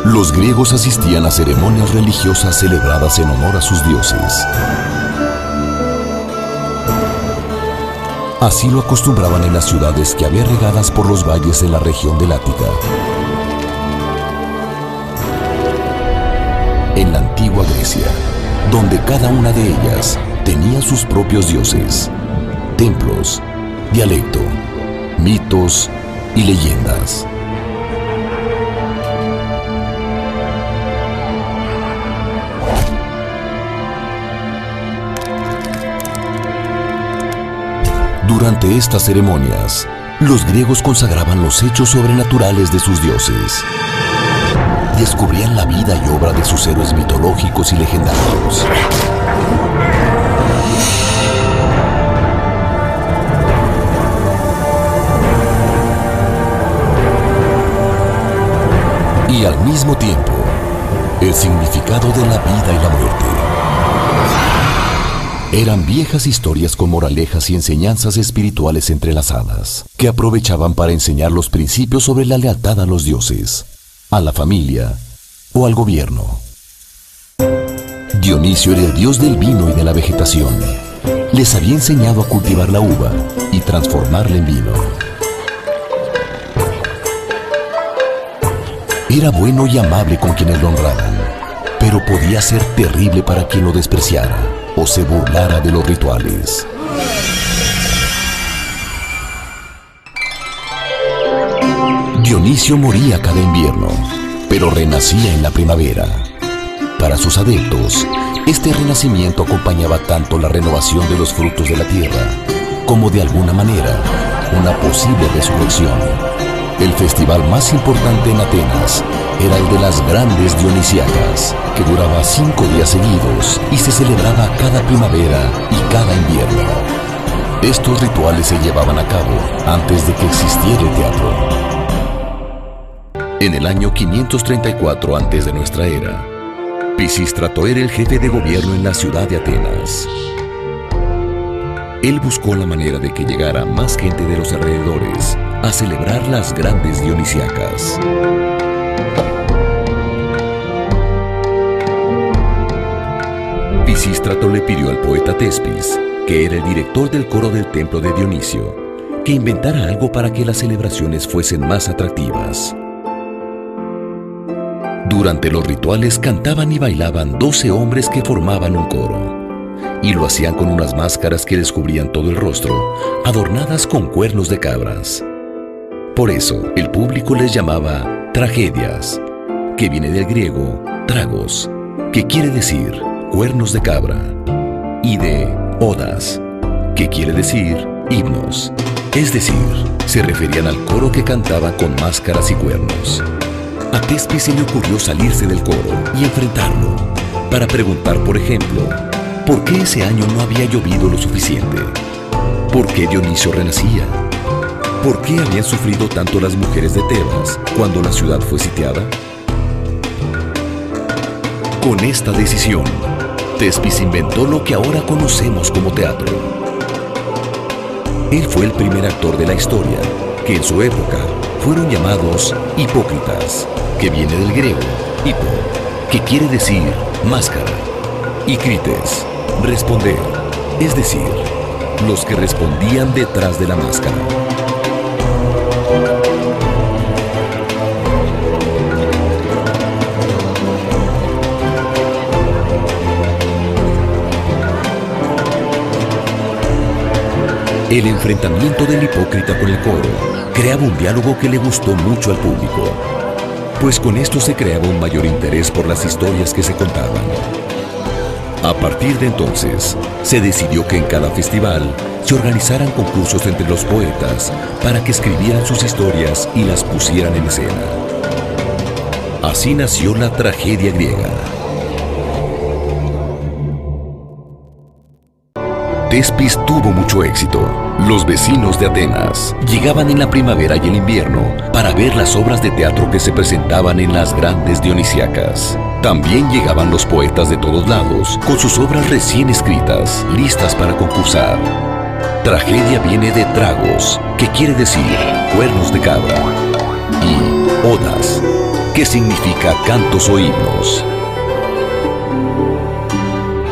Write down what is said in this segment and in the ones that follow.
Los griegos asistían a ceremonias religiosas celebradas en honor a sus dioses. Así lo acostumbraban en las ciudades que había regadas por los valles de la región del Ática. En la antigua Grecia, donde cada una de ellas tenía sus propios dioses, templos, dialecto, mitos y leyendas. Durante estas ceremonias, los griegos consagraban los hechos sobrenaturales de sus dioses. Descubrían la vida y obra de sus héroes mitológicos y legendarios. Y al mismo tiempo, el significado de la vida y la muerte. Eran viejas historias con moralejas y enseñanzas espirituales entrelazadas, que aprovechaban para enseñar los principios sobre la lealtad a los dioses, a la familia o al gobierno. Dionisio era el dios del vino y de la vegetación. Les había enseñado a cultivar la uva y transformarla en vino. Era bueno y amable con quienes lo honraban, pero podía ser terrible para quien lo despreciara o se burlara de los rituales. Dionisio moría cada invierno, pero renacía en la primavera. Para sus adeptos, este renacimiento acompañaba tanto la renovación de los frutos de la tierra, como de alguna manera, una posible resurrección. El festival más importante en Atenas era el de las grandes Dionisiacas, que duraba 5 días seguidos y se celebraba cada primavera y cada invierno. Estos rituales se llevaban a cabo antes de que existiera el teatro. En el año 534 antes de nuestra era, Pisístrato era el jefe de gobierno en la ciudad de Atenas. Él buscó la manera de que llegara más gente de los alrededores a celebrar las grandes Dionisiacas. Pisístrato le pidió al poeta Tespis, que era el director del coro del templo de Dionisio, que inventara algo para que las celebraciones fuesen más atractivas. Durante los rituales cantaban y bailaban 12 hombres que formaban un coro, y lo hacían con unas máscaras que les cubrían todo el rostro, adornadas con cuernos de cabras. Por eso, el público les llamaba tragedias, que viene del griego tragos, que quiere decir cuernos de cabra, y de odas, que quiere decir himnos. Es decir, se referían al coro que cantaba con máscaras y cuernos. A Tespis se le ocurrió salirse del coro y enfrentarlo, para preguntar, por ejemplo, ¿por qué ese año no había llovido lo suficiente? ¿Por qué Dionisio renacía? ¿Por qué habían sufrido tanto las mujeres de Tebas cuando la ciudad fue sitiada? Con esta decisión, Tespis inventó lo que ahora conocemos como teatro. Él fue el primer actor de la historia, que en su época fueron llamados hipócritas, que viene del griego hipo, que quiere decir máscara, y krites, responder, es decir, los que respondían detrás de la máscara. El enfrentamiento del hipócrita con el coro creaba un diálogo que le gustó mucho al público, pues con esto se creaba un mayor interés por las historias que se contaban. A partir de entonces, se decidió que en cada festival se organizaran concursos entre los poetas para que escribieran sus historias y las pusieran en escena. Así nació la tragedia griega. Tespis tuvo mucho éxito. Los vecinos de Atenas llegaban en la primavera y el invierno para ver las obras de teatro que se presentaban en las grandes Dionisiacas. También llegaban los poetas de todos lados con sus obras recién escritas, listas para concursar. Tragedia viene de tragos, que quiere decir cuernos de cabra, y odas, que significa cantos o himnos.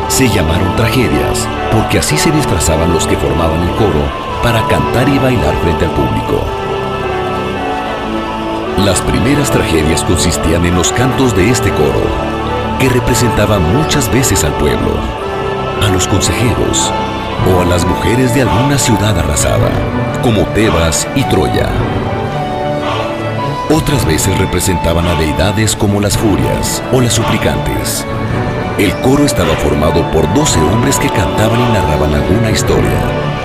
Se llamaron tragedias porque así se disfrazaban los que formaban el coro para cantar y bailar frente al público. Las primeras tragedias consistían en los cantos de este coro, que representaban muchas veces al pueblo, a los consejeros o a las mujeres de alguna ciudad arrasada, como Tebas y Troya. Otras veces representaban a deidades como las furias o las suplicantes. El coro estaba formado por 12 hombres que cantaban y narraban alguna historia,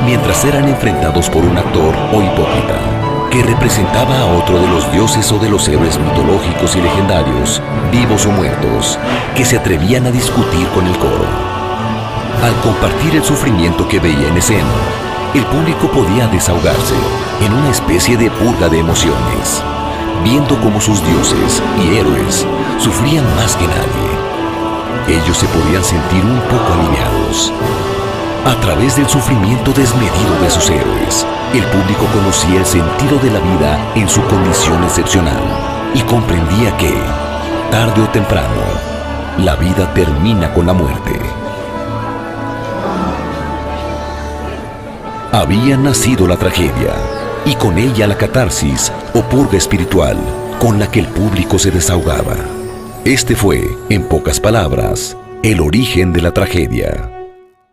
mientras eran enfrentados por un actor o hipócrita, que representaba a otro de los dioses o de los héroes mitológicos y legendarios, vivos o muertos, que se atrevían a discutir con el coro. Al compartir el sufrimiento que veía en escena, el público podía desahogarse en una especie de purga de emociones, viendo cómo sus dioses y héroes sufrían más que nadie. Ellos se podían sentir un poco aliviados. A través del sufrimiento desmedido de sus héroes, el público conocía el sentido de la vida en su condición excepcional y comprendía que, tarde o temprano, la vida termina con la muerte. Había nacido la tragedia y con ella la catarsis o purga espiritual con la que el público se desahogaba. Este fue, en pocas palabras, el origen de la tragedia.